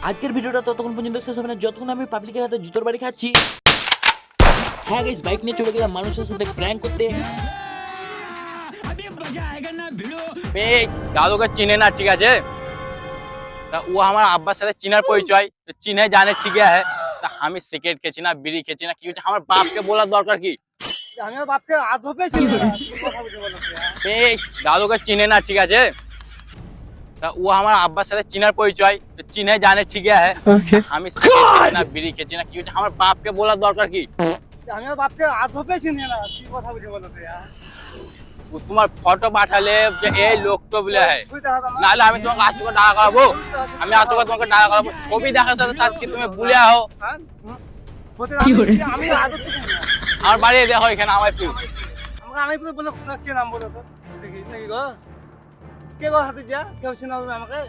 আজকের ভিডিওটা ততক্ষণ পর্যন্ত শেষ হবে না যতক্ষণ আমি পাবলিকের হাতে জুতোর বাড়ি খাচ্ছি। হ্যাঁ গাইস, বাইক নিয়ে চলে গেলাম মানুষের সাথে প্র্যাঙ্ক করতে। দাদুকে চিনে না, ঠিক আছে? তা ও আমার আব্বার সাথে চিনার পরিচয়, চিনে জানে, ঠিক আছে? তা আমি সিগারেট খেয়েছি না, বিড়ি খেয়েছি না, কি হচ্ছে আমার বাপকে বলার দরকার কি? আমি বাপকে আধপে ছিল না, কি কথা বলছো বলো তো? দাদুকে চিনে না, ঠিক আছে? তা ও আমার আব্বার সাথে চিনার পরিচয়, চিনে জানে, ঠিক আছে? আমি সিগারেট খেয়েছি না, বিড়ি খেয়েছি না, কি হচ্ছে আমার বাপকে বলার দরকার কি? আমি বাপকে আধপে চিনি না, কি কথা বলছো বলো তো? ও তোমার ফটো পাঠালে যে এই লোকটা বলে হয়, ছবি দেখা দাও না। নাহলে আমি তোমাকে আজ থেকে ডাকা করাবো। আমি আজ থেকে তোমাকে ডাকা করাবো, ছবি দেখার সাথে সাথে কি তুমি ভুলে আও? হ্যাঁ? বলতে আমি আধপে চিনি না। আমার বাড়ি দেখো এখানে আমার একটু। আমি তো বলো কে নাম বলো তো দেখি নাকি গো, কে গো হাতে যা কেউ চিনা আমাকে?